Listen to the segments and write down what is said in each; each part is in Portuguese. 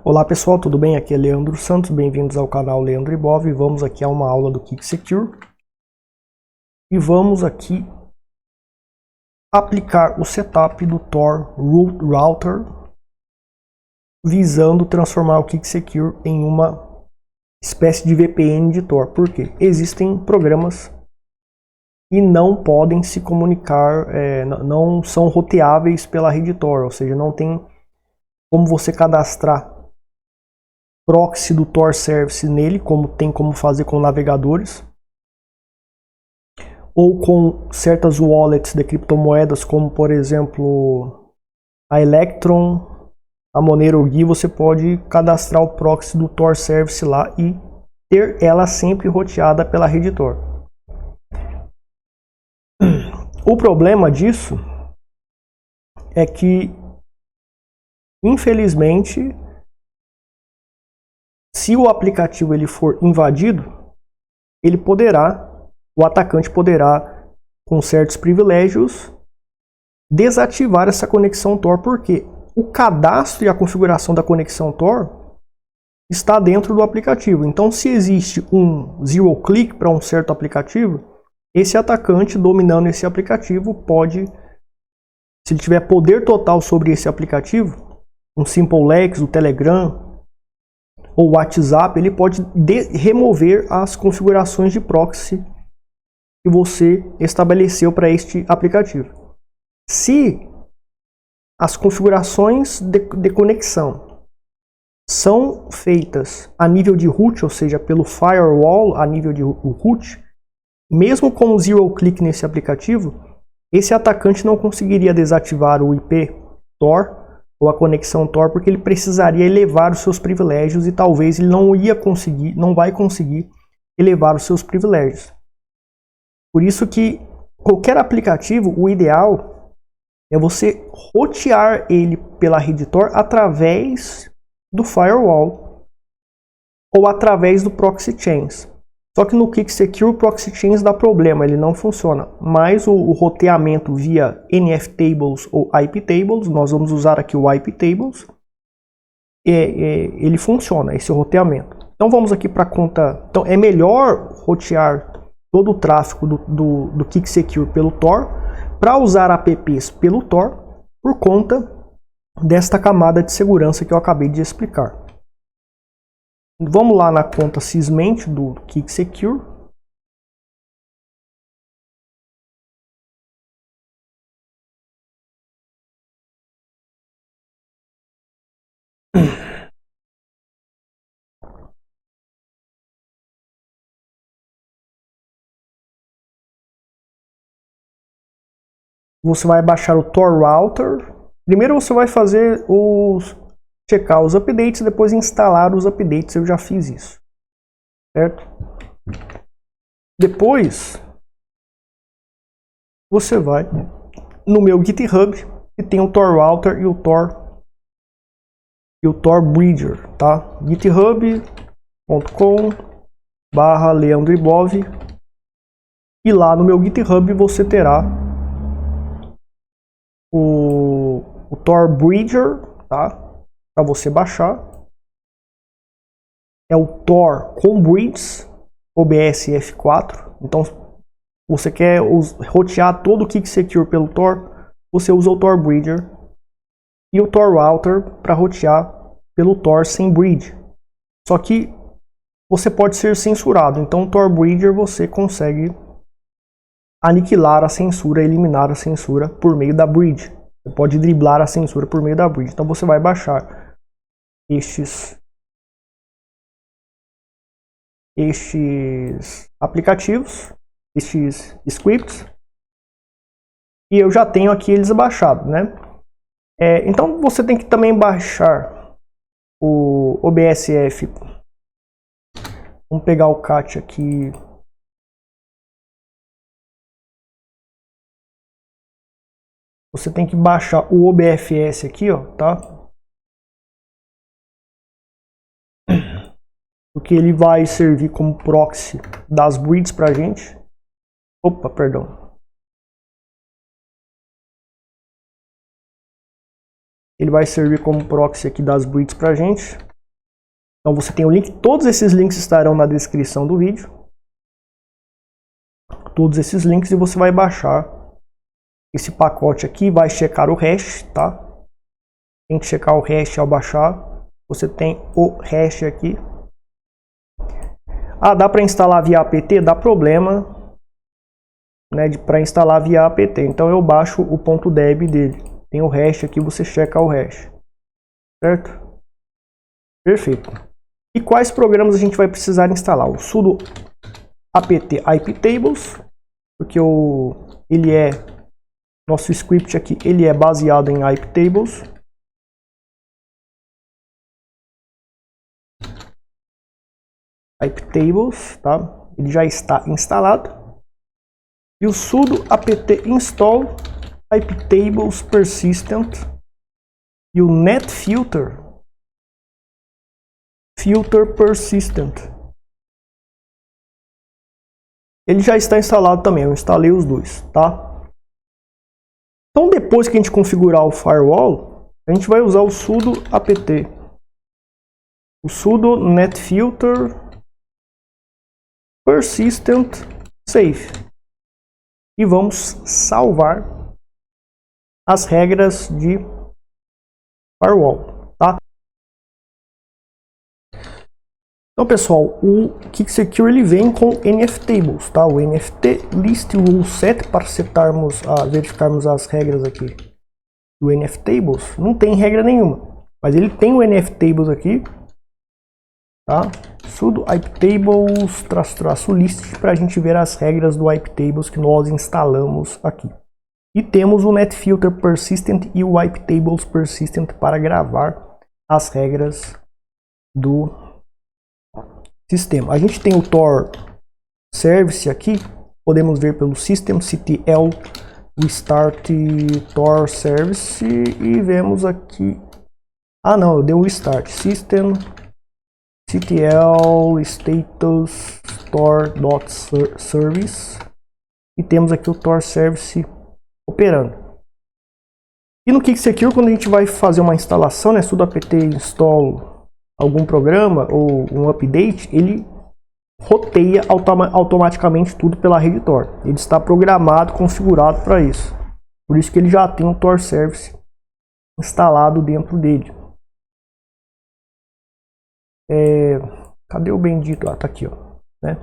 Olá pessoal, tudo bem? Aqui é Leandro Santos, bem-vindos ao canal Leandro Ibov. Vamos aqui a uma aula do KickSecure e vamos aqui aplicar o setup do Tor Root Router visando transformar o KickSecure em uma espécie de VPN de Tor. Por quê? Existem programas que não podem se comunicar, não são roteáveis pela rede Tor, ou seja, não tem como você cadastrar proxy do Tor Service nele, como tem como fazer com navegadores, ou com certas wallets de criptomoedas, como por exemplo a Electron, a Monero Gui. Você pode cadastrar o proxy do Tor Service lá e ter ela sempre roteada pela rede Tor. O problema disso é que, infelizmente, se o aplicativo ele for invadido, o atacante poderá, com certos privilégios, desativar essa conexão Tor, porque o cadastro e a configuração da conexão Tor está dentro do aplicativo. Então, se existe um zero click para um certo aplicativo, esse atacante dominando esse aplicativo pode, se ele tiver poder total sobre esse aplicativo, um SimpleX, o Telegram ou o WhatsApp, ele pode remover as configurações de proxy que você estabeleceu para este aplicativo. Se as configurações de conexão são feitas a nível de root, ou seja, pelo firewall a nível de root, mesmo com o zero click nesse aplicativo, esse atacante não conseguiria desativar o IP Tor ou a conexão Tor, porque ele precisaria elevar os seus privilégios e talvez ele não vai conseguir elevar os seus privilégios. Por isso que qualquer aplicativo, o ideal é você rotear ele pela rede Tor através do firewall ou através do proxy chains. Só que no KickSecure o proxy chains dá problema, ele não funciona. Mas o roteamento via NFTables ou IPTables, nós vamos usar aqui o IPTables, ele funciona, esse roteamento. Então vamos aqui para a conta. Então é melhor rotear todo o tráfego do KickSecure pelo Tor para usar apps pelo Tor por conta desta camada de segurança que eu acabei de explicar. Vamos lá na conta Sysment do KickSecure. Você vai baixar o Tor Router. Primeiro você vai checar os updates, depois instalar os updates. Eu já fiz isso, certo? Depois você vai no meu GitHub, que tem o Tor Router e o Tor Bridger, tá? github.com/Leandro Ibov, e lá no meu GitHub você terá o Tor Bridger, tá? Para você baixar. É o Tor com Bridges OBSF4. Então, você quer rotear todo o KickSecure pelo Tor, você usa o Tor Bridger e o Tor Router para rotear pelo Tor sem bridge. Só que você pode ser censurado. Então, o Tor Bridger você consegue aniquilar a censura, eliminar a censura por meio da bridge. Você pode driblar a censura por meio da bridge. Então, você vai baixar estes aplicativos, estes scripts, e eu já tenho aqui eles baixados, né? Então você tem que também baixar o OBSF. Vamos pegar o cat aqui. Você tem que baixar o OBFS aqui, ó, tá? Porque ele vai servir como proxy das bridges pra gente. Opa, perdão. Ele vai servir como proxy aqui das bridges pra gente. Então você tem o link, todos esses links estarão na descrição do vídeo. Todos esses links, e você vai baixar esse pacote aqui, vai checar o hash, tá? Tem que checar o hash ao baixar. Você tem o hash aqui. Ah, dá para instalar via apt? Dá problema, né, para instalar via apt. Então eu baixo o .deb dele. Tem o hash aqui, você checa o hash. Certo? Perfeito. E quais programas a gente vai precisar instalar? O sudo apt iptables, porque nosso script aqui, ele é baseado em iptables. Iptables, tá? Ele já está instalado. E o sudo apt install iptables persistent e o netfilter persistent. Ele já está instalado também, eu instalei os dois, tá? Então depois que a gente configurar o firewall, a gente vai usar o sudo apt, o sudo netfilter persistent safe, e vamos salvar as regras de firewall, tá? Então pessoal, o KickSecure ele vem com NFTables, tá? O NFT list rule set, para verificarmos as regras aqui do NFTables, não tem regra nenhuma, mas ele tem o NFTables aqui, tá? Sudo iptables --list para a gente ver as regras do iptables que nós instalamos aqui. E temos o netfilter persistent e o iptables persistent para gravar as regras do sistema. A gente tem o Tor service aqui, podemos ver pelo systemctl restart Tor service e vemos aqui, não, deu o start, systemctl status tor.service, e temos aqui o Tor service operando. E no KickSecure, quando a gente vai fazer uma instalação, né, sudo apt install algum programa ou um update, ele roteia automaticamente tudo pela rede Tor. Ele está programado, configurado para isso. Por isso que ele já tem o Tor Service instalado dentro dele. Cadê o bendito? Tá aqui, ó, né?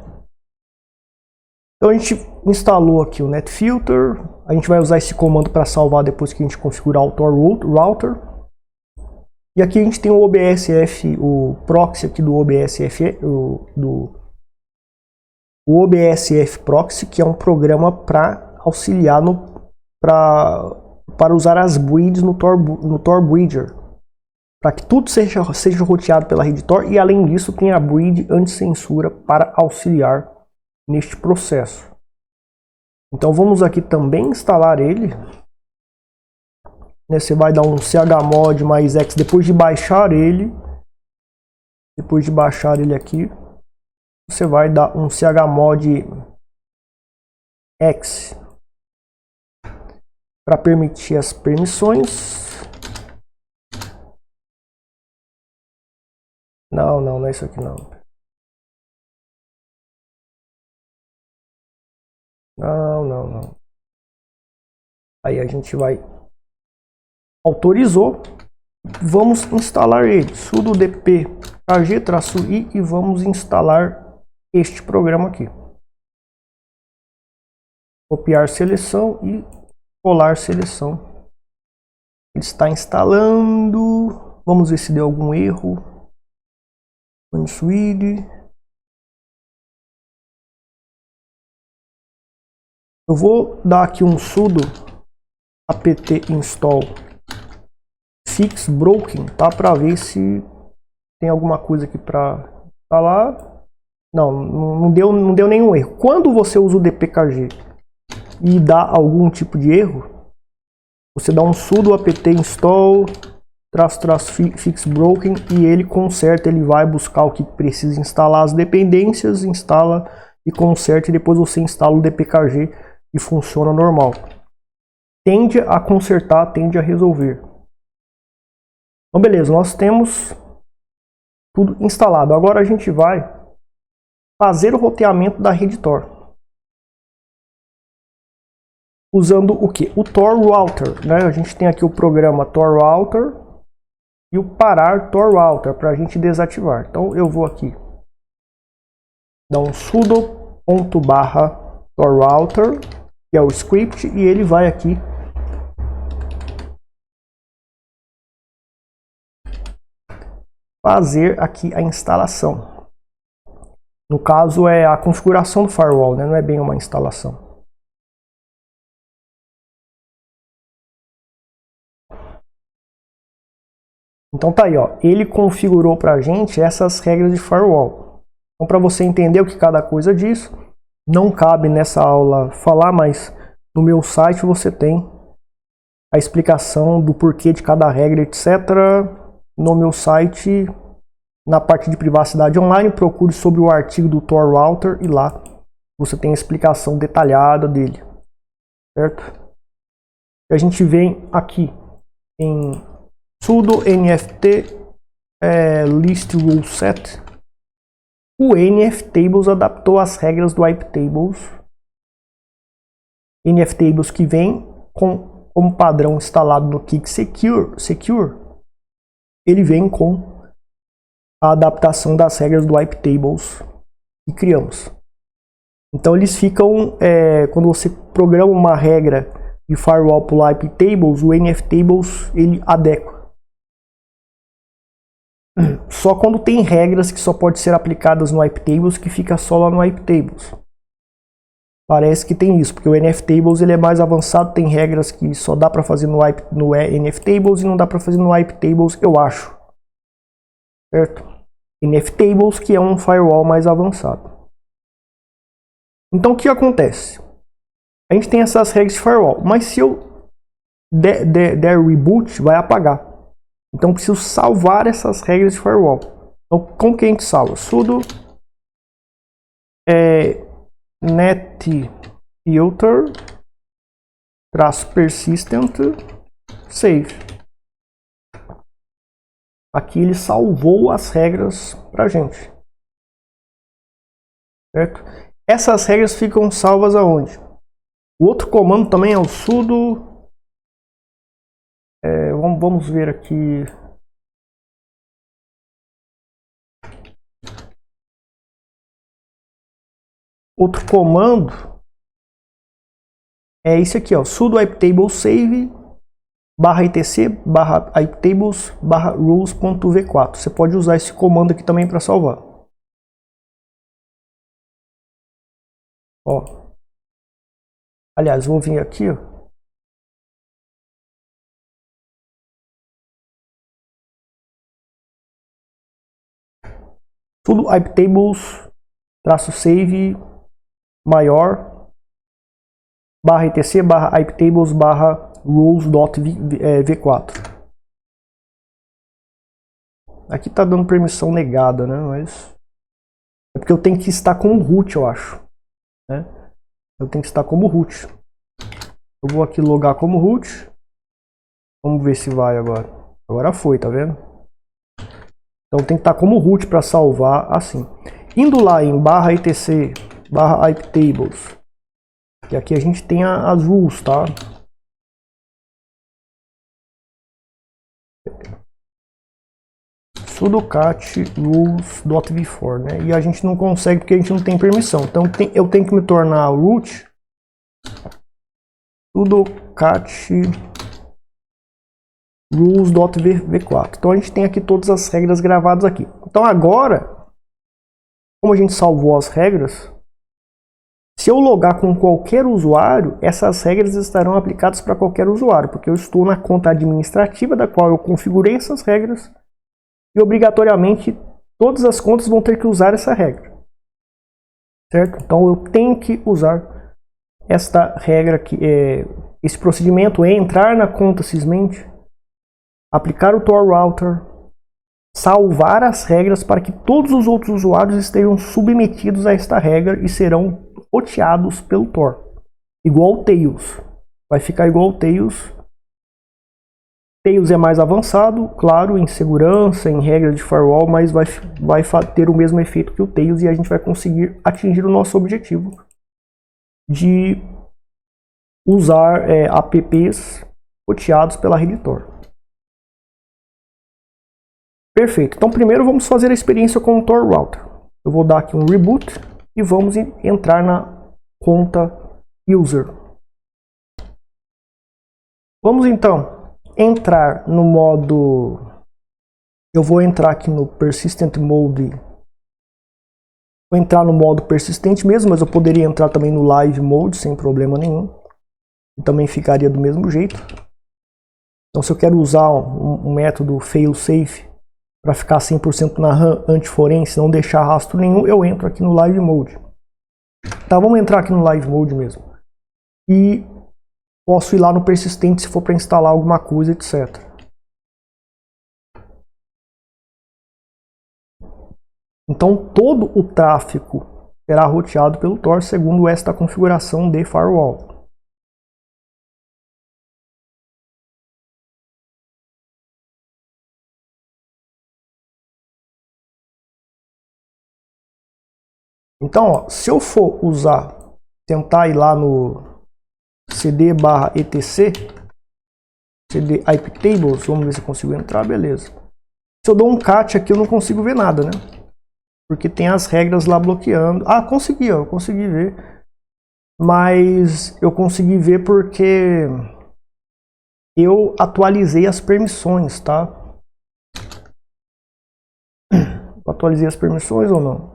Então a gente instalou aqui o netfilter. A gente vai usar esse comando para salvar depois que a gente configurar o Tor Router. E aqui a gente tem o OBSF, o proxy aqui do OBSF, o OBSF Proxy, que é um programa para auxiliar para usar as bridges no Tor Bridger, para que tudo seja roteado pela rede Tor, e além disso tem a bridge anti-censura para auxiliar neste processo. Então vamos aqui também instalar ele. Você vai dar um chmod mais x depois de baixar ele. Depois de baixar ele aqui, você vai dar um chmod x para permitir as permissões. Não é isso aqui não. Não. Aí a gente vai autorizou, vamos instalar ele, sudo dp kg-i, e vamos instalar este programa aqui. Copiar seleção e colar seleção. Ele está instalando. Vamos ver se deu algum erro. Suite. Eu vou dar aqui um sudo apt install fix broken, tá, para ver se tem alguma coisa aqui para instalar. Não deu nenhum erro. Quando você usa o dpkg e dá algum tipo de erro, você dá um sudo apt install --fix broken e ele conserta, ele vai buscar o que precisa instalar, as dependências, instala e conserta, e depois você instala o dpkg e funciona normal. Tende a consertar, tende a resolver. Então beleza, nós temos tudo instalado. Agora a gente vai fazer o roteamento da rede Tor. Usando o que? O Tor Router, né? A gente tem aqui o programa Tor Router e o parar Tor Router para a gente desativar. Então eu vou aqui dar um sudo./Tor Router, que é o script, e ele vai aqui fazer aqui a instalação. No caso é a configuração do firewall, né? Não é bem uma instalação. Então tá aí, ó, ele configurou para a gente essas regras de firewall. Então para você entender o que cada coisa diz, não cabe nessa aula falar, mas no meu site você tem a explicação do porquê de cada regra, etc. No meu site, na parte de privacidade online, procure sobre o artigo do Tor Router e lá você tem a explicação detalhada dele, certo? E a gente vem aqui em sudo nft list rule set. O nftables adaptou as regras do iptables. Nftables que vem como padrão instalado no Kik Secure, ele vem com a adaptação das regras do iptables que criamos. Então eles ficam, quando você programa uma regra de firewall para o iptables, o nftables ele adequa. Só quando tem regras que só pode ser aplicadas no iptables que fica só lá no iptables. Parece que tem isso, porque o nftables ele é mais avançado, tem regras que só dá para fazer no nftables e não dá para fazer no iptables, eu acho. Certo? Nftables que é um firewall mais avançado. Então o que acontece? A gente tem essas regras de firewall, mas se eu der reboot, vai apagar. Então preciso salvar essas regras de firewall. Então como que a gente salva? Sudo netfilter -persistent save. Aqui ele salvou as regras pra gente, certo? Essas regras ficam salvas aonde? O outro comando também é o sudo. Vamos ver aqui. Outro comando é esse aqui, ó, sudo iptables save /etc /iptables /rules.v4. Você pode usar esse comando aqui também para salvar. Ó. Aliás, vou vir aqui, ó. Sudo iptables -save maior /etc /iptables /rules.v4. Aqui tá dando permissão negada, né? Mas é porque eu tenho que estar como root, eu acho, né? Eu tenho que estar como root. Eu vou aqui logar como root. Vamos ver se vai agora. Agora foi, tá vendo? Então tem que estar como root para salvar assim. Indo lá em /etc /iptables. E aqui a gente tem as rules, tá? Sudo cat rules.v4, né? E a gente não consegue porque a gente não tem permissão. Então eu tenho que me tornar root. Sudo cat rules.v4. Então a gente tem aqui todas as regras gravadas aqui. Então agora, como a gente salvou as regras, se eu logar com qualquer usuário, essas regras estarão aplicadas para qualquer usuário, porque eu estou na conta administrativa da qual eu configurei essas regras e obrigatoriamente todas as contas vão ter que usar essa regra, certo? Então eu tenho que usar esta regra aqui, esse procedimento é entrar na conta sysment, aplicar o Tor Router, salvar as regras para que todos os outros usuários estejam submetidos a esta regra e serão roteados pelo Tor. Igual o Tails. Vai ficar igual o Tails Tails é mais avançado, claro, em segurança, em regras de firewall, mas vai ter o mesmo efeito que o Tails e a gente vai conseguir atingir o nosso objetivo de usar apps roteados pela rede Tor. Perfeito. Então primeiro vamos fazer a experiência com o Tor Router. Eu vou dar aqui um reboot e vamos entrar na conta user. Vamos então entrar no modo... Eu vou entrar aqui no Persistent Mode. Vou entrar no modo persistente mesmo, mas eu poderia entrar também no Live Mode sem problema nenhum. E também ficaria do mesmo jeito. Então se eu quero usar um método fail-safe para ficar 100% na RAM antiforense, não deixar rastro nenhum, eu entro aqui no Live Mode. Tá, vamos entrar aqui no Live Mode mesmo. E posso ir lá no persistente se for para instalar alguma coisa, etc. Então todo o tráfego será roteado pelo Tor segundo esta configuração de firewall. Então, ó, se eu for tentar ir lá no cd/etc, cd iptables, vamos ver se eu consigo entrar, beleza. Se eu dou um cat aqui eu não consigo ver nada, né? Porque tem as regras lá bloqueando. Ah, consegui, ó, eu consegui ver. Mas eu consegui ver porque eu atualizei as permissões, tá? Atualizei as permissões ou não?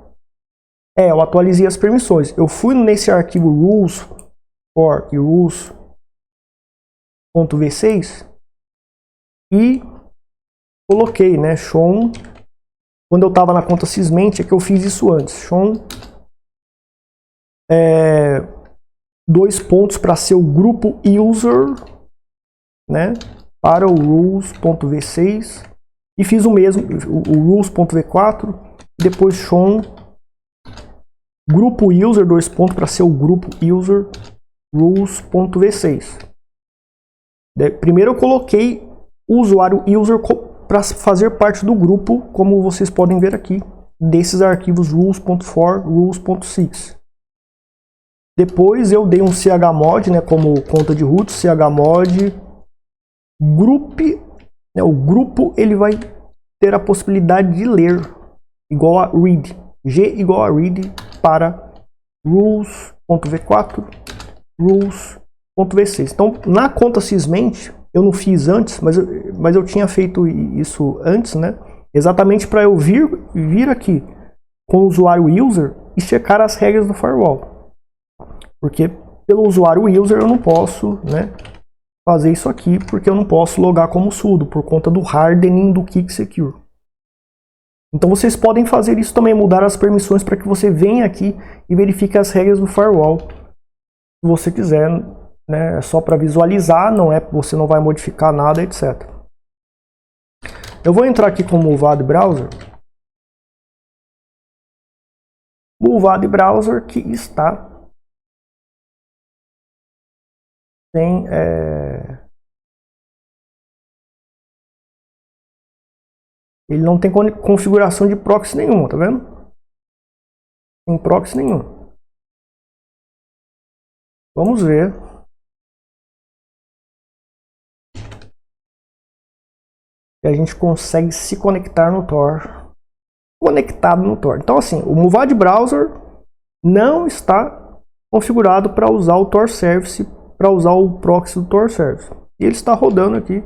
Eu atualizei as permissões. Eu fui nesse arquivo rules for e rules.v6 e coloquei, né, shown. Quando eu estava na conta Sysment, é que eu fiz isso antes. Shown 2 pontos para ser o grupo user, né, para o rules.v6 e fiz o mesmo, o rules.v4, depois shown grupo user 2 pontos para ser o grupo user rules.v6. Primeiro eu coloquei o usuário user para fazer parte do grupo, como vocês podem ver aqui, desses arquivos rules.for, rules.6. Depois eu dei um chmod, né, como conta de root, chmod group, né, o grupo ele vai ter a possibilidade de ler, igual a read, g igual a read para rules.v4, rules.v6. Então, na conta Sysment, eu não fiz antes, mas eu tinha feito isso antes, né? Exatamente para eu vir aqui com o usuário user e checar as regras do firewall. Porque pelo usuário user eu não posso, né, fazer isso aqui, porque eu não posso logar como sudo, por conta do hardening do Kik Secure. Então vocês podem fazer isso também, mudar as permissões para que você venha aqui e verifique as regras do firewall. Se você quiser, né, é só para visualizar, não é, você não vai modificar nada, etc. Eu vou entrar aqui com o Mulvad Browser. Mulvad Browser que está sem... Ele não tem configuração de proxy nenhuma, tá vendo? Sem proxy nenhum. Vamos ver. Se a gente consegue se conectar no Tor. Conectado no Tor. Então assim, o Mulvad Browser não está configurado para usar o Tor Service, para usar o proxy do Tor Service. E ele está rodando aqui.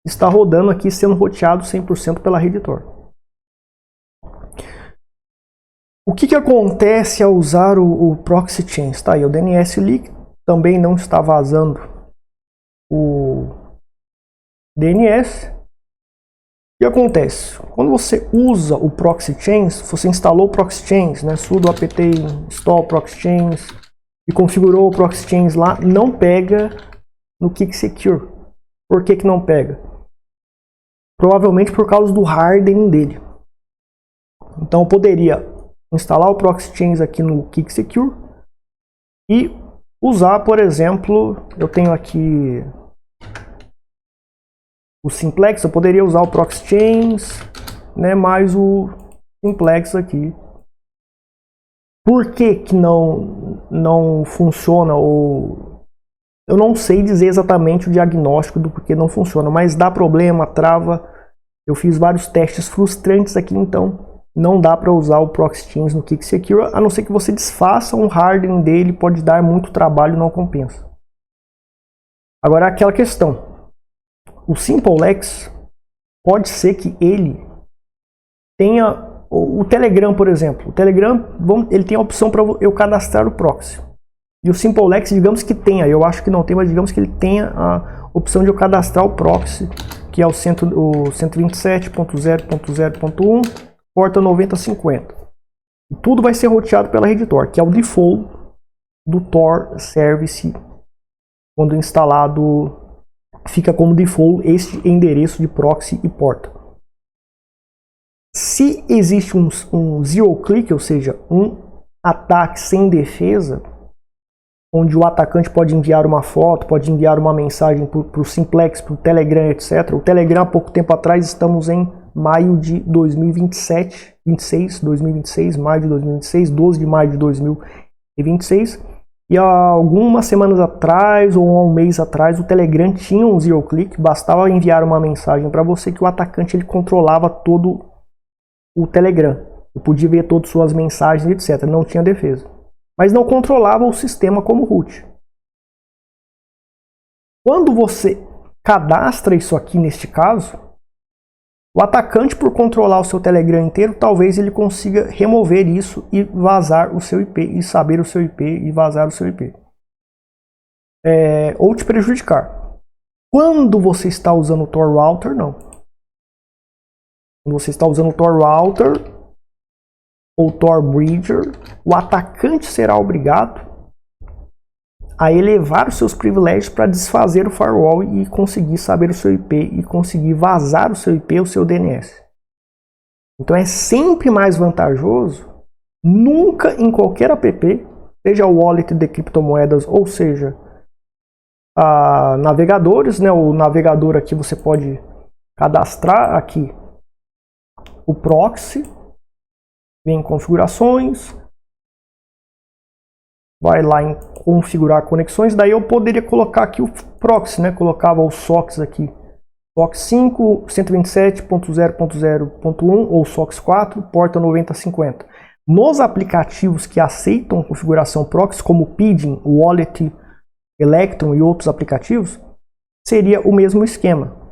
Está rodando aqui sendo roteado 100% pela rede Tor. O que acontece ao usar o Proxy Chains? Tá aí, o DNS Leak também não está vazando o DNS. O que acontece? Quando você usa o Proxy Chains, você instalou o Proxy Chains, né, sudo apt install Proxy Chains e configurou o Proxy Chains lá, não pega no Kik Secure. Por que não pega? Provavelmente por causa do hardening dele. Então eu poderia instalar o Proxy Chains aqui no Kik Secure e usar, por exemplo, eu tenho aqui o simplex, eu poderia usar o proxchains, né, mais o simplex aqui. Por que que não funciona, ou eu não sei dizer exatamente o diagnóstico do porquê não funciona, mas dá problema, trava. Eu fiz vários testes frustrantes aqui, então não dá para usar o proxchains no KickSecure, a não ser que você desfaça um hardening dele, pode dar muito trabalho, não compensa. Agora aquela questão, o SimpleX pode ser que ele tenha o Telegram, por exemplo. O Telegram, ele tem a opção para eu cadastrar o proxy. E o SimpleX, digamos que tenha, eu acho que não tem, mas digamos que ele tenha a opção de eu cadastrar o proxy, que é o 127.0.0.1, porta 9050. E tudo vai ser roteado pela rede Tor, que é o default do Tor Service. Quando instalado, fica como default este endereço de proxy e porta. Se existe um zero click, ou seja, um ataque sem defesa, onde o atacante pode enviar uma foto, pode enviar uma mensagem para o Simplex, para o Telegram, etc. O Telegram, há pouco tempo atrás, estamos em maio de 2027, 2026, maio de 2026, 12 de maio de 2026. E há algumas semanas atrás, ou há um mês atrás, o Telegram tinha um zero click, bastava enviar uma mensagem para você que o atacante ele controlava todo o Telegram. Eu podia ver todas as suas mensagens, etc. Não tinha defesa. Mas não controlava o sistema como root. Quando você cadastra isso aqui, neste caso, o atacante, por controlar o seu Telegram inteiro, talvez ele consiga remover isso e vazar o seu IP, e saber o seu IP e vazar o seu IP. Ou te prejudicar. Quando você está usando o Tor Router, não. Quando você está usando o Tor Router ou Tor Bridger, o atacante será obrigado a elevar os seus privilégios para desfazer o firewall e conseguir saber o seu IP e conseguir vazar o seu IP, o seu DNS. Então é sempre mais vantajoso, nunca em qualquer app, seja o wallet de criptomoedas ou seja navegadores, né? O navegador aqui você pode cadastrar aqui o proxy, vem em configurações, vai lá em configurar conexões, daí eu poderia colocar aqui o proxy, né? Colocava os SOCs aqui, SOC 5, 127.0.0.1 ou SOC 4, porta 9050. Nos aplicativos que aceitam configuração proxy, como o Pidgin, o Wallet, Electron e outros aplicativos, seria o mesmo esquema.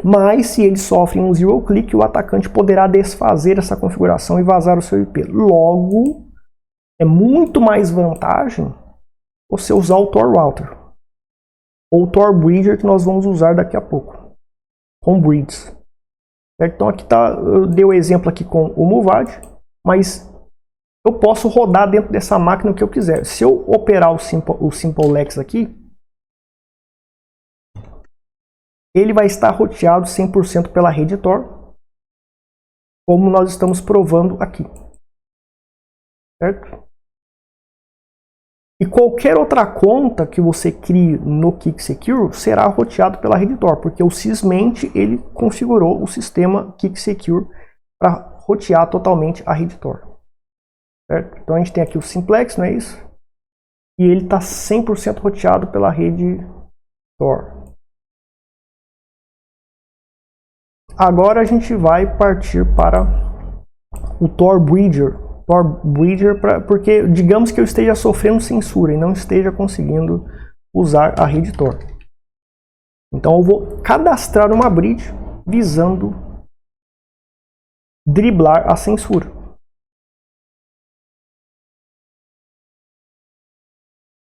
Mas se eles sofrem um zero click, o atacante poderá desfazer essa configuração e vazar o seu IP. Logo, é muito mais vantagem você usar o Tor Router ou o Tor Bridger, que nós vamos usar daqui a pouco, com bridges. Então aqui tá, eu dei o exemplo aqui com o Muvad, mas eu posso rodar dentro dessa máquina o que eu quiser. Se eu operar o SimpleX aqui, ele vai estar roteado 100% pela rede Tor, como nós estamos provando aqui. Certo? E qualquer outra conta que você crie no KickSecure será roteado pela rede Tor, porque o Sysment ele configurou o sistema KickSecure para rotear totalmente a rede Tor. Certo? Então a gente tem aqui o Simplex, não é isso? E ele está 100% roteado pela rede Tor. Agora a gente vai partir para o Tor Bridger. Tor Bridger, porque digamos que eu esteja sofrendo censura e não esteja conseguindo usar a rede Tor. Então eu vou cadastrar uma bridge visando driblar a censura.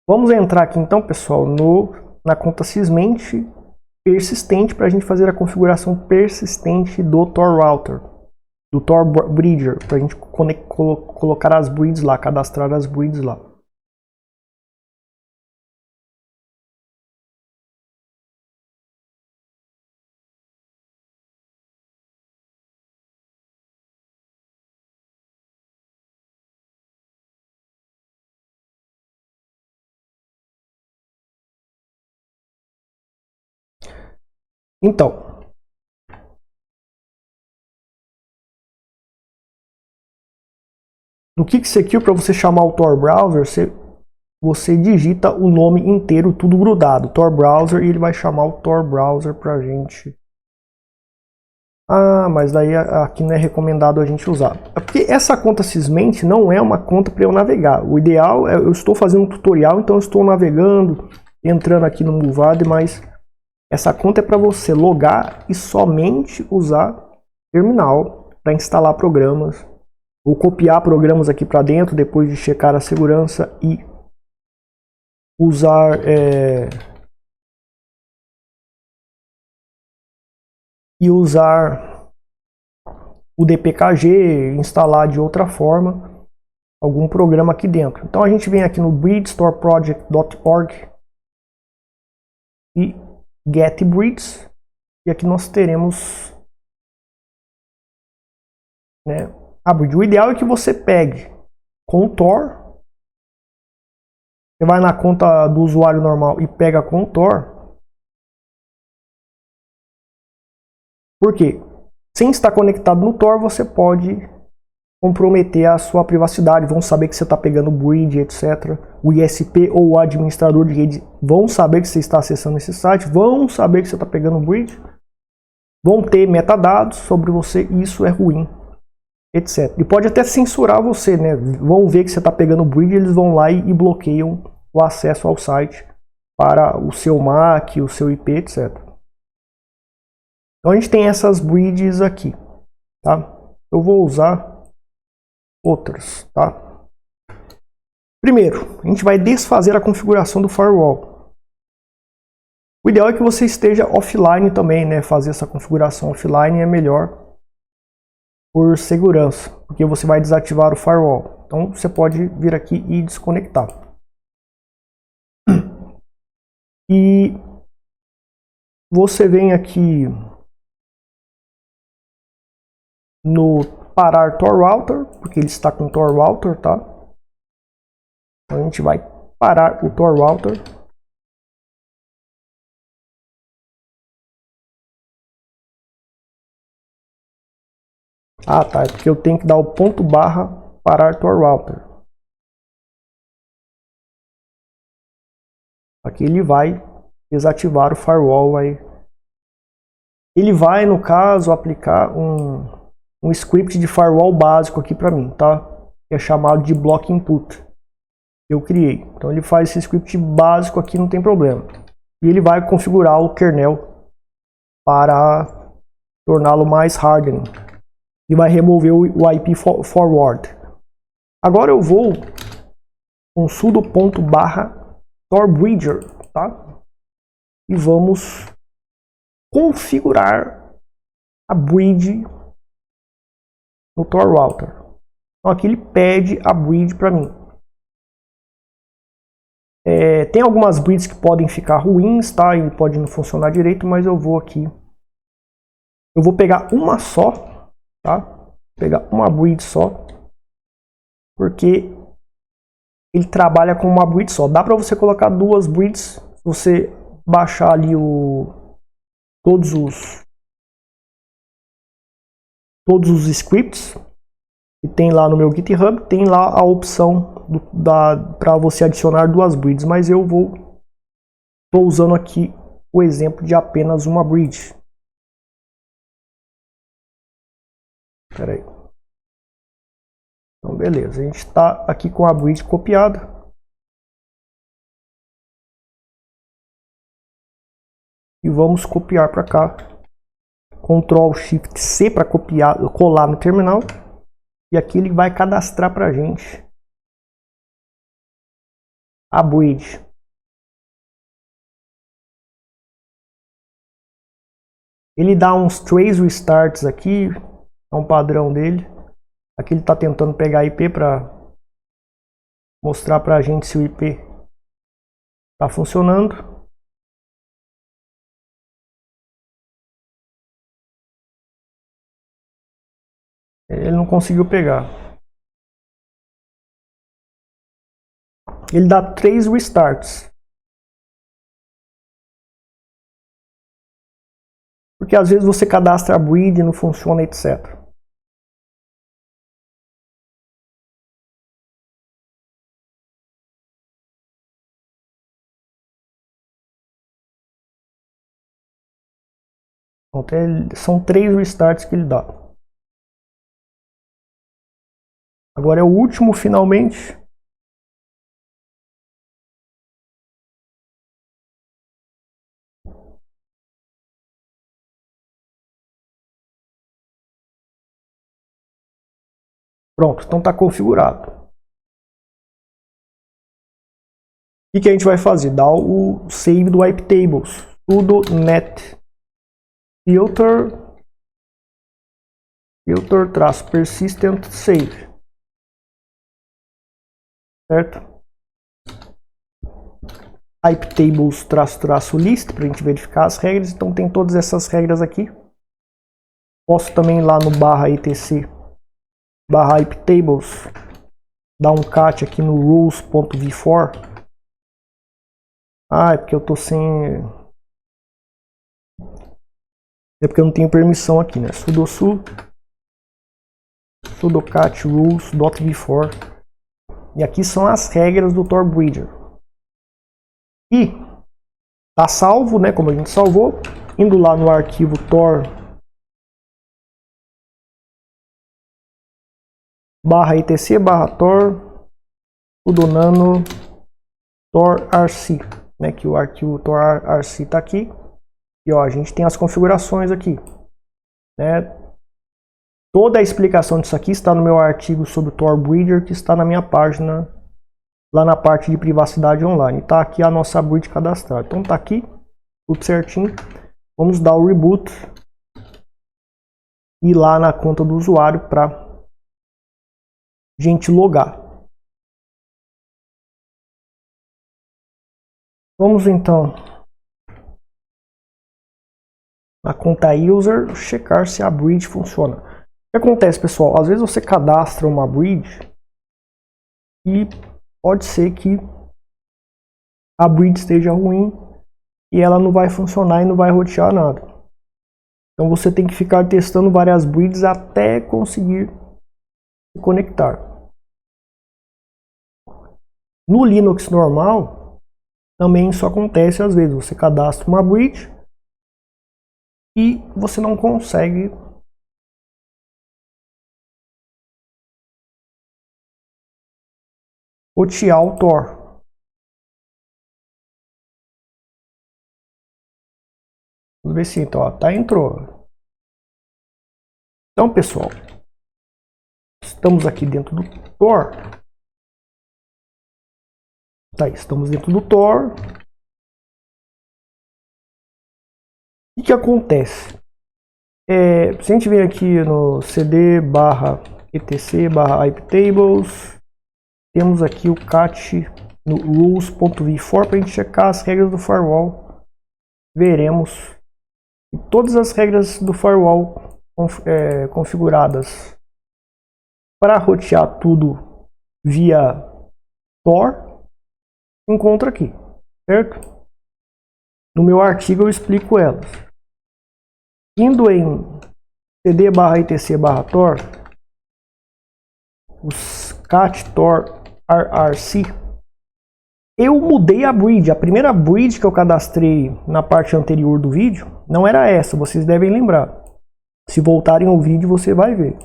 Vamos entrar aqui então, pessoal, na conta Sysment persistente para a gente fazer a configuração persistente do Tor Router, do Tor Bridger, para a gente colocar as bridges lá, cadastrar as bridges lá. Então, no KickSecure, para você chamar o Tor Browser, você digita o nome inteiro, tudo grudado, Tor Browser, e ele vai chamar o Tor Browser pra gente. Ah, mas daí aqui não é recomendado a gente usar. É porque essa conta Sysment não é uma conta para eu navegar. O ideal é, eu estou fazendo um tutorial, então eu estou navegando, entrando aqui no Movado, mas essa conta é para você logar e somente usar terminal para instalar programas, ou copiar programas aqui para dentro depois de checar a segurança e usar o dpkg, instalar de outra forma algum programa aqui dentro. Então a gente vem aqui no breedstoreproject.org e get breeds, e aqui nós teremos, né, a breed. O ideal é que você pegue com o Tor, você vai na conta do usuário normal e pega com o Tor. Por quê? Sem estar conectado no Tor, você pode comprometer a sua privacidade. Vão saber que você está pegando o breed, etc. O ISP ou o administrador de rede vão saber que você está acessando esse site, vão saber que você está pegando o breed, vão ter metadados sobre você e isso é ruim, etc. E pode até censurar você, né? Vão ver que você está pegando o breed, eles vão lá e bloqueiam o acesso ao site para o seu MAC, o seu IP, etc. Então a gente tem essas breeds aqui, tá? Eu vou usar outras, tá? Primeiro, a gente vai desfazer a configuração do firewall. O ideal é que você esteja offline também, né? Fazer essa configuração offline é melhor por segurança, porque você vai desativar o firewall. Então você pode vir aqui e desconectar. E você vem aqui no parar Tor Router, porque ele está com Tor Router, tá? Então a gente vai parar o Tor Router. Ah, tá, é porque eu tenho que dar o ponto barra parar Tor Router. Aqui ele vai desativar o firewall, ele vai, no caso, aplicar um script de firewall básico aqui para mim, tá? Que é chamado de block input. Eu criei. Então ele faz esse script básico aqui, não tem problema. E ele vai configurar o kernel para torná-lo mais hardened. E vai remover o IP forward. Agora eu vou com sudo ponto barra torbridger, tá? E vamos configurar a bridge no Tor Router. Então aqui ele pede a bridge para mim. Tem algumas bridges que podem ficar ruins, tá? E pode não funcionar direito, mas eu vou aqui. Eu vou pegar uma só, tá? Vou pegar uma bridge só, porque ele trabalha com uma bridge só. Dá para você colocar duas bridges, se você baixar ali todos os scripts que tem lá no meu GitHub, tem lá a opção para você adicionar duas bridges, mas eu estou usando aqui o exemplo de apenas uma bridge. Espera aí. Então beleza, a gente está aqui com a bridge copiada. E vamos copiar para cá. Ctrl Shift C para copiar, colar no terminal. E aqui ele vai cadastrar para a gente a bridge. Ele dá uns 3 restarts aqui, é um padrão dele. Aqui ele está tentando pegar IP para mostrar para a gente se o IP está funcionando. Ele não conseguiu pegar. Ele dá 3 restarts. Porque às vezes você cadastra a bridge, não funciona, etc. Então, são 3 restarts que ele dá. Agora é o último, finalmente. Pronto, então está configurado. O que a gente vai fazer? Dar o save do wipe tables. Sudo net filter-persistent save. Certo? Wipe tables --list para a gente verificar as regras. Então tem todas essas regras aqui. Posso também ir lá no /etc /wipe tables dar um cat aqui no rules.v4. É porque eu tô sem. É porque eu não tenho permissão aqui, né? sudo cat rules.v4. E aqui são as regras do Tor Bridger. E tá salvo, né? Como a gente salvou. Indo lá no arquivo Tor /etc /tor sudo nano torrc, né? Que o arquivo torrc tá aqui. E ó, a gente tem as configurações aqui, né? Toda a explicação disso aqui está no meu artigo sobre o Tor Bridger, que está na minha página, lá na parte de privacidade online. Está aqui a nossa bridge cadastrada. Então está aqui, tudo certinho. Vamos dar o reboot e ir lá na conta do usuário para a gente logar. Vamos então na conta user, checar se a bridge funciona. O que acontece, pessoal? Às vezes você cadastra uma bridge e pode ser que a bridge esteja ruim e ela não vai funcionar e não vai rotear nada. Então você tem que ficar testando várias bridges até conseguir se conectar. No Linux normal, também isso acontece às vezes. Você cadastra uma bridge e você não consegue rotear o Tor. Vamos ver se então, ó, entrou. Então, pessoal, estamos aqui dentro do Tor. Tá, estamos dentro do Tor. O que acontece? Se a gente vir aqui no cd /etc /iptables, temos aqui o cat no rules.v4 para a gente checar as regras do firewall. Veremos que todas as regras do firewall configuradas para rotear tudo via Tor encontra aqui, certo? No meu artigo eu explico elas. Indo em cd /etc /tor, os cat tor rrc, eu mudei a bridge. A primeira bridge que eu cadastrei na parte anterior do vídeo não era essa, vocês devem lembrar. Se voltarem ao vídeo você vai ver.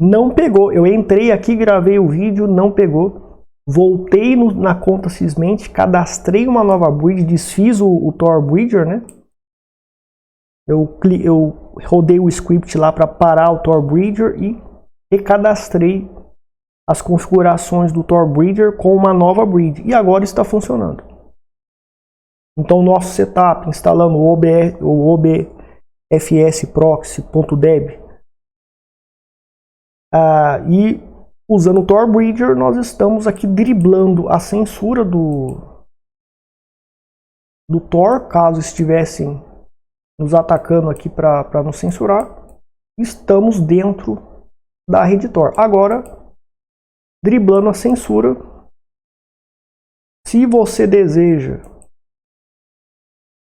Não pegou. Eu entrei aqui, gravei o vídeo, não pegou. Voltei na conta Sysment, cadastrei uma nova bridge, desfiz o Tor Bridger, né? Eu rodei o script lá para parar o Tor Bridger e recadastrei as configurações do Tor Bridger com uma nova bridge. E agora está funcionando. Então, nosso setup, instalando o obfs proxy.deb e usando o Tor Bridger, nós estamos aqui driblando a censura do Tor, caso estivessem nos atacando aqui para nos censurar. Estamos dentro da rede Tor. Agora, driblando a censura, se você deseja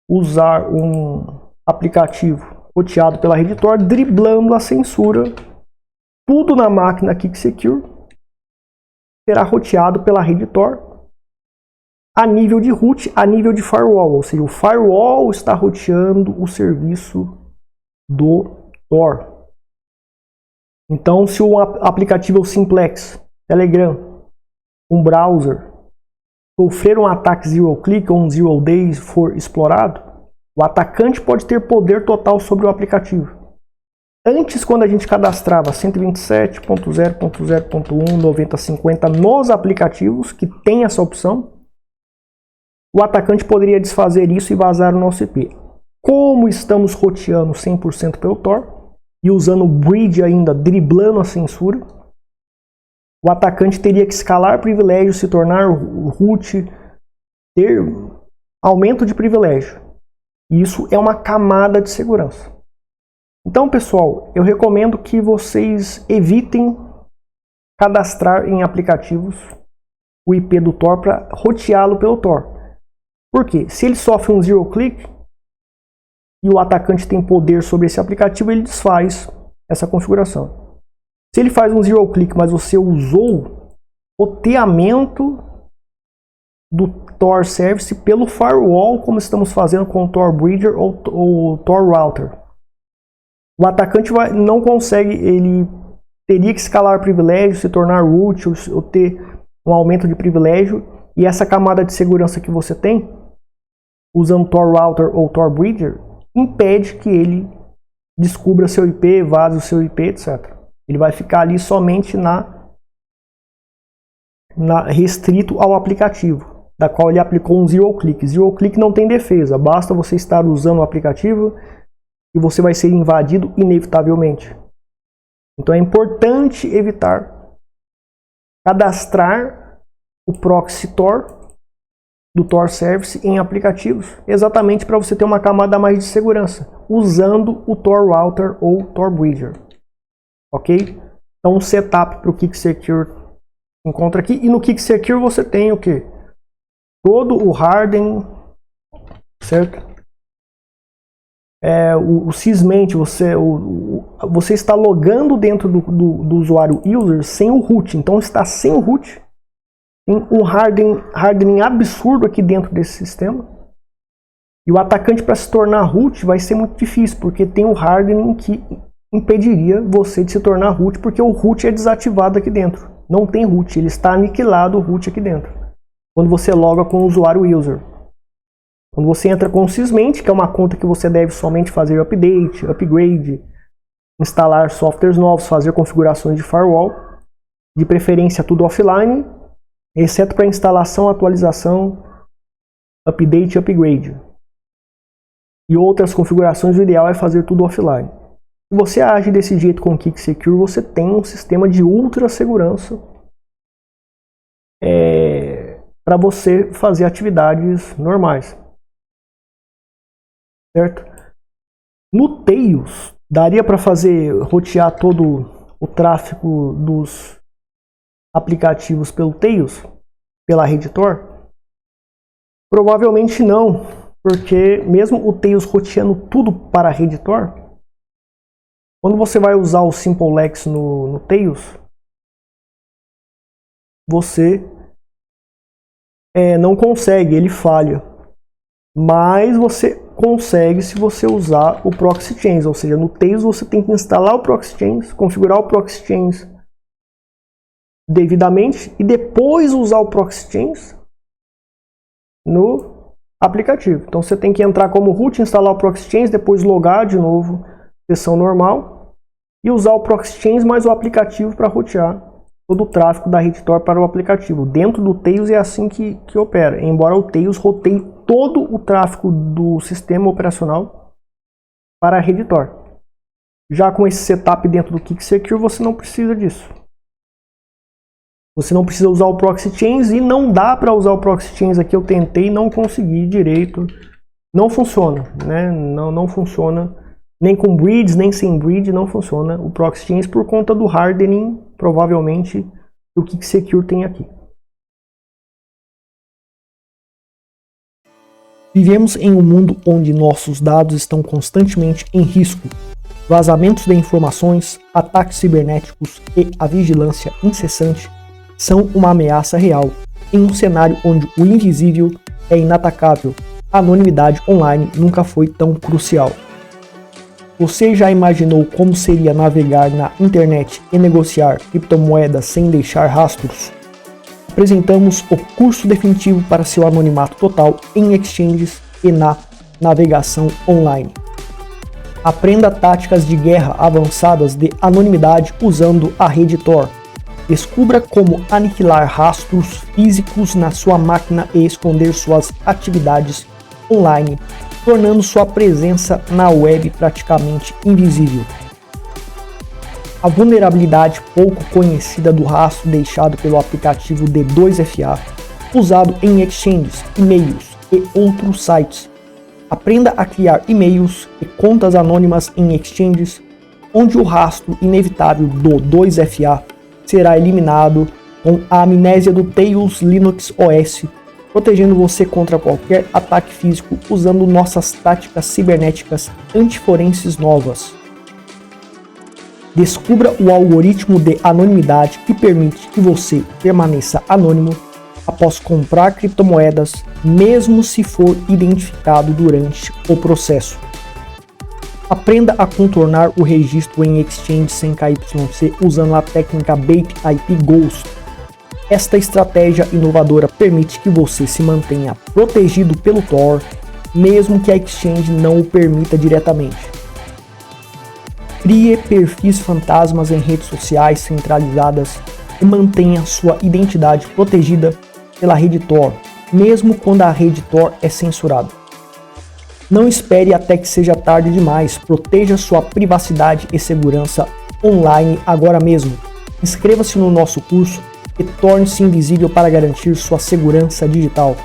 usar um aplicativo, roteado pela rede Tor, driblando a censura. Tudo na máquina KickSecure será roteado pela rede Tor a nível de root, a nível de firewall. Ou seja, o firewall está roteando o serviço do Tor. Então, se o aplicativo Simplex, Telegram, um browser, sofrer um ataque zero click ou um zero day for explorado, o atacante pode ter poder total sobre o aplicativo. Antes, quando a gente cadastrava 127.0.0.1.90.50 nos aplicativos que tem essa opção, o atacante poderia desfazer isso e vazar o nosso IP. Como estamos roteando 100% pelo Tor e usando o bridge ainda, driblando a censura, o atacante teria que escalar privilégio, se tornar root, ter aumento de privilégio. Isso é uma camada de segurança. Então, pessoal, eu recomendo que vocês evitem cadastrar em aplicativos o IP do Tor para roteá-lo pelo Tor. Por quê? Se ele sofre um zero click e o atacante tem poder sobre esse aplicativo, ele desfaz essa configuração. Se ele faz um zero click, mas você usou o roteamento do Tor Service pelo firewall, como estamos fazendo com o Tor Bridger ou o Tor Router, o atacante não consegue, ele teria que escalar privilégio, se tornar root ou ter um aumento de privilégio, e essa camada de segurança que você tem, usando Tor Router ou Tor Bridger, impede que ele descubra seu IP, vaze o seu IP, etc. Ele vai ficar ali somente restrito ao aplicativo, da qual ele aplicou um zero click. Zero click não tem defesa, basta você estar usando o aplicativo e você vai ser invadido inevitavelmente. Então é importante evitar cadastrar o proxy Tor do Tor Service em aplicativos, exatamente para você ter uma camada a mais de segurança, usando o Tor Router ou Tor Bridger. Ok? Então um setup para o KickSecure encontra aqui, e no KickSecure você tem o que? Todo o hardening, certo? O sysmate, você está logando dentro do usuário user sem o root, então está sem o root, tem um hardening absurdo aqui dentro desse sistema, e o atacante, para se tornar root, vai ser muito difícil, porque tem um hardening que impediria você de se tornar root, porque o root é desativado aqui dentro, não tem root, ele está aniquilado o root aqui dentro, quando você loga com o usuário user. Quando você entra com o sysmate, que é uma conta que você deve somente fazer update, upgrade, instalar softwares novos, fazer configurações de firewall, de preferência tudo offline, exceto para instalação, atualização, update e upgrade. E outras configurações, o ideal é fazer tudo offline. Se você age desse jeito com o KickSecure, você tem um sistema de ultra segurança para você fazer atividades normais. Certo? No Tails, daria para rotear todo o tráfego dos aplicativos pelo Tails, pela rede Tor? Provavelmente não, porque mesmo o Tails roteando tudo para a rede Tor, quando você vai usar o SimpleX no Tails, você não consegue, ele falha. Mas você consegue se você usar o Proxy Chains, ou seja, no Tails você tem que instalar o Proxy Chains, configurar o Proxy Chains devidamente e depois usar o Proxy Chains no aplicativo. Então você tem que entrar como root, instalar o Proxy Chains, depois logar de novo, sessão normal, e usar o Proxy Chains mais o aplicativo para rotear todo o tráfego da rede Tor para o aplicativo. Dentro do Tails é assim que opera, embora o Tails roteie todo o tráfego do sistema operacional para a rede Tor. Já com esse setup dentro do KickSecure, você não precisa disso. Você não precisa usar o Proxy Chains, e não dá para usar o Proxy Chains aqui. Eu tentei, não consegui direito. Não funciona, né? Não funciona. Nem com bridge, nem sem bridge, não funciona o Proxy Chains por conta do hardening, provavelmente, que o KickSecure tem aqui. Vivemos em um mundo onde nossos dados estão constantemente em risco. Vazamentos de informações, ataques cibernéticos e a vigilância incessante são uma ameaça real. Em um cenário onde o invisível é inatacável, a anonimidade online nunca foi tão crucial. Você já imaginou como seria navegar na internet e negociar criptomoedas sem deixar rastros? Apresentamos o curso definitivo para seu anonimato total em exchanges e na navegação online. Aprenda táticas de guerra avançadas de anonimidade usando a rede Tor. Descubra como aniquilar rastros físicos na sua máquina e esconder suas atividades online, tornando sua presença na web praticamente invisível. A vulnerabilidade pouco conhecida do rastro deixado pelo aplicativo D2FA, usado em exchanges, e-mails e outros sites. Aprenda a criar e-mails e contas anônimas em exchanges, onde o rastro inevitável do 2FA será eliminado com a amnésia do Tails Linux OS, protegendo você contra qualquer ataque físico usando nossas táticas cibernéticas antiforenses novas. Descubra o algoritmo de anonimidade que permite que você permaneça anônimo após comprar criptomoedas, mesmo se for identificado durante o processo. Aprenda a contornar o registro em exchange sem KYC usando a técnica Bait IP Ghost. Esta estratégia inovadora permite que você se mantenha protegido pelo Tor, mesmo que a exchange não o permita diretamente. Crie perfis fantasmas em redes sociais centralizadas e mantenha sua identidade protegida pela rede Tor, mesmo quando a rede Tor é censurada. Não espere até que seja tarde demais, proteja sua privacidade e segurança online agora mesmo. Inscreva-se no nosso curso e torne-se invisível para garantir sua segurança digital.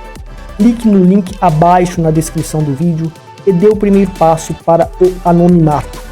Clique no link abaixo na descrição do vídeo e dê o primeiro passo para o anonimato.